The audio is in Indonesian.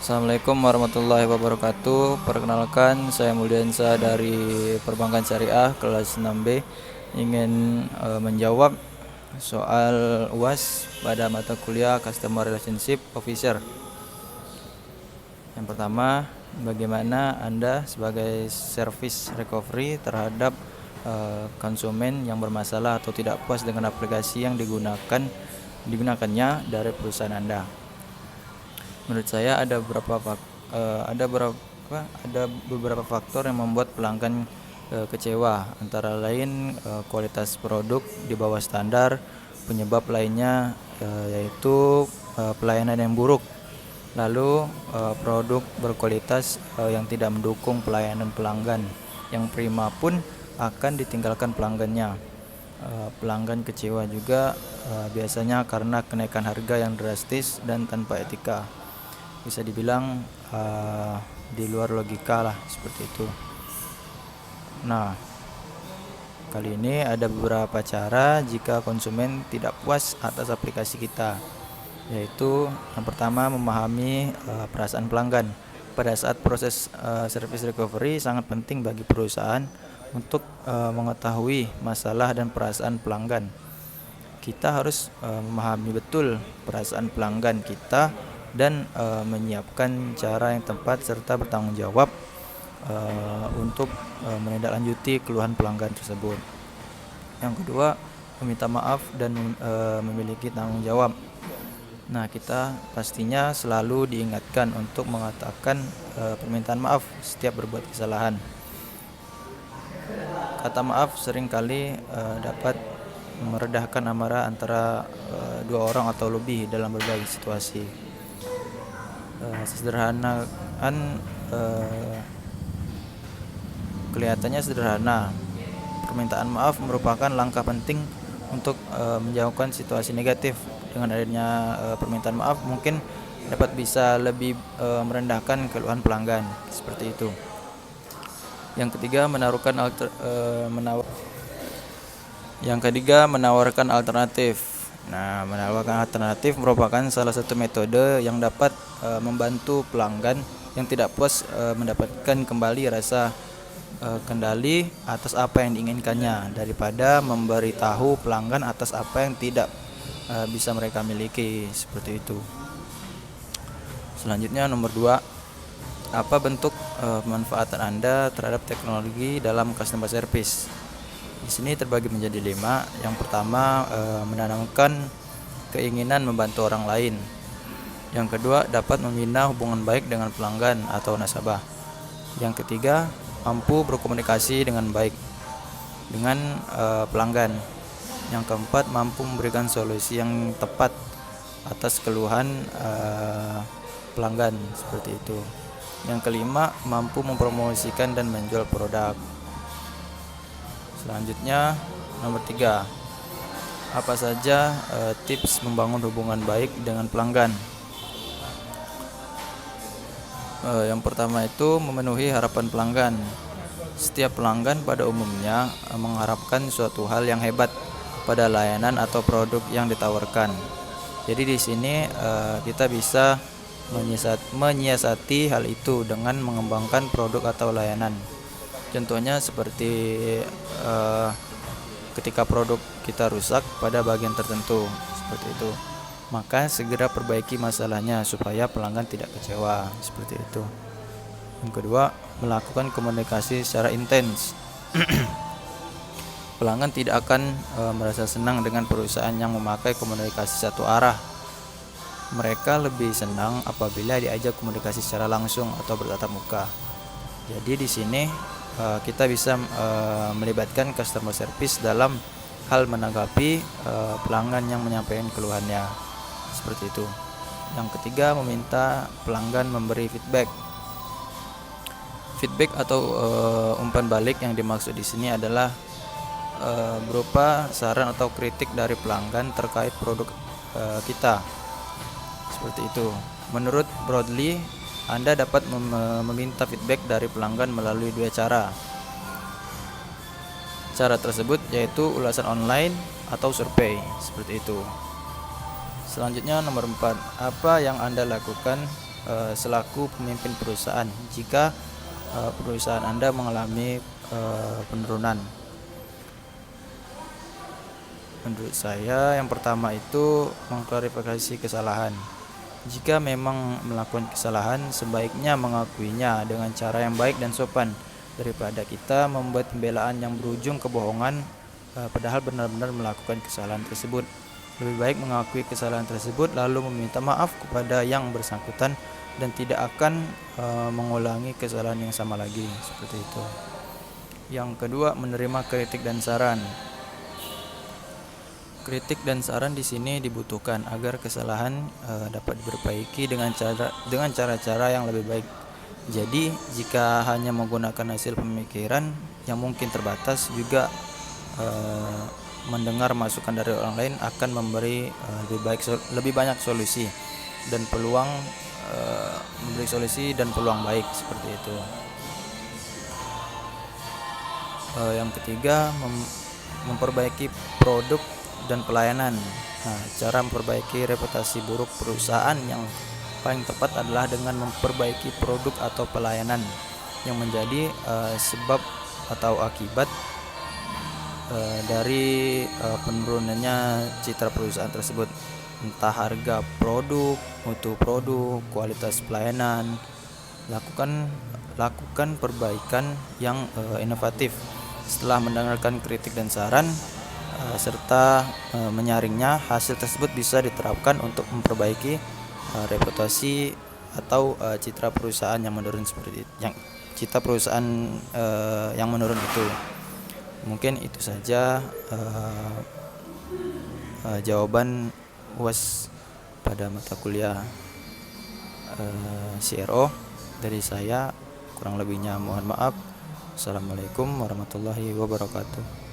Assalamualaikum warahmatullahi wabarakatuh. Perkenalkan, saya Muldiansa dari Perbankan Syariah kelas 6B. Ingin menjawab soal UAS pada mata kuliah Customer Relationship Officer. Yang pertama, bagaimana Anda sebagai service recovery terhadap konsumen yang bermasalah atau tidak puas dengan aplikasi yang digunakannya dari perusahaan Anda. Menurut saya ada beberapa faktor yang membuat pelanggan kecewa, antara lain kualitas produk di bawah standar. Penyebab lainnya yaitu pelayanan yang buruk, lalu produk berkualitas yang tidak mendukung pelayanan pelanggan yang prima pun akan ditinggalkan pelanggannya. Pelanggan kecewa juga biasanya karena kenaikan harga yang drastis dan tanpa etika. Bisa dibilang di luar logika lah, seperti itu. Nah, kali ini ada beberapa cara jika konsumen tidak puas atas aplikasi kita, yaitu yang pertama, memahami perasaan pelanggan. Pada saat proses service recovery, sangat penting bagi perusahaan untuk mengetahui masalah dan perasaan pelanggan. Kita harus memahami betul perasaan pelanggan kita dan menyiapkan cara yang tepat serta bertanggung jawab untuk menindaklanjuti keluhan pelanggan tersebut. Yang kedua, meminta maaf dan memiliki tanggung jawab. Nah, kita pastinya selalu diingatkan untuk mengatakan permintaan maaf setiap berbuat kesalahan. Kata maaf seringkali dapat meredahkan amarah antara dua orang atau lebih dalam berbagai situasi. Kelihatannya sederhana. Permintaan maaf merupakan langkah penting untuk menjauhkan situasi negatif. Dengan adanya permintaan maaf, mungkin dapat bisa lebih merendahkan keluhan pelanggan, seperti itu. Yang ketiga, menawarkan alternatif. Nah, menawarkan alternatif merupakan salah satu metode yang dapat membantu pelanggan yang tidak puas mendapatkan kembali rasa kendali atas apa yang diinginkannya, daripada memberitahu pelanggan atas apa yang tidak bisa mereka miliki, seperti itu. Selanjutnya, nomor 2, apa bentuk pemanfaatan Anda terhadap teknologi dalam customer service? Di sini terbagi menjadi 5. Yang pertama, menanamkan keinginan membantu orang lain. Yang kedua, dapat membina hubungan baik dengan pelanggan atau nasabah. Yang ketiga, mampu berkomunikasi dengan baik dengan pelanggan. Yang keempat, mampu memberikan solusi yang tepat atas keluhan pelanggan, seperti itu. Yang kelima, mampu mempromosikan dan menjual produk. Selanjutnya, nomor 3, apa saja tips membangun hubungan baik dengan pelanggan? Yang pertama itu memenuhi harapan pelanggan. Setiap pelanggan pada umumnya mengharapkan suatu hal yang hebat pada layanan atau produk yang ditawarkan. Jadi di sini kita bisa menyiasati hal itu dengan mengembangkan produk atau layanan. Contohnya seperti ketika produk kita rusak pada bagian tertentu, seperti itu, maka segera perbaiki masalahnya supaya pelanggan tidak kecewa, seperti itu. Yang kedua, melakukan komunikasi secara intens. Pelanggan tidak akan merasa senang dengan perusahaan yang memakai komunikasi satu arah. Mereka lebih senang apabila diajak komunikasi secara langsung atau bertatap muka. Jadi di sini kita bisa melibatkan customer service dalam hal menanggapi pelanggan yang menyampaikan keluhannya, seperti itu. Yang ketiga, meminta pelanggan memberi feedback. Feedback atau umpan balik yang dimaksud di sini adalah berupa saran atau kritik dari pelanggan terkait produk kita, seperti itu. Menurut Broadly, Anda dapat meminta feedback dari pelanggan melalui 2 cara. Cara tersebut yaitu ulasan online atau survei, seperti itu. Selanjutnya, nomor 4, apa yang Anda lakukan selaku pemimpin perusahaan jika perusahaan Anda mengalami penurunan. Menurut saya yang pertama itu mengklarifikasi kesalahan. Jika memang melakukan kesalahan, sebaiknya mengakuinya dengan cara yang baik dan sopan daripada kita membuat pembelaan yang berujung kebohongan padahal benar-benar melakukan kesalahan tersebut. Lebih baik mengakui kesalahan tersebut lalu meminta maaf kepada yang bersangkutan dan tidak akan mengulangi kesalahan yang sama lagi, seperti itu. Yang kedua, menerima kritik dan saran. Kritik dan saran di sini dibutuhkan agar kesalahan dapat diperbaiki dengan cara-cara yang lebih baik. Jadi, jika hanya menggunakan hasil pemikiran yang mungkin terbatas, juga mendengar masukan dari orang lain akan memberi lebih banyak solusi dan peluang baik, seperti itu. Yang ketiga, memperbaiki produk dan pelayanan. Nah, cara memperbaiki reputasi buruk perusahaan yang paling tepat adalah dengan memperbaiki produk atau pelayanan yang menjadi sebab atau akibat dari penurunannya citra perusahaan tersebut, entah harga produk, mutu produk, kualitas pelayanan. Lakukan perbaikan yang inovatif. Setelah mendengarkan kritik dan saran serta menyaringnya, hasil tersebut bisa diterapkan untuk memperbaiki reputasi atau citra perusahaan yang menurun yang menurun itu. Mungkin itu saja jawaban UAS pada mata kuliah CRO dari saya. Kurang lebihnya mohon maaf. Assalamualaikum warahmatullahi wabarakatuh.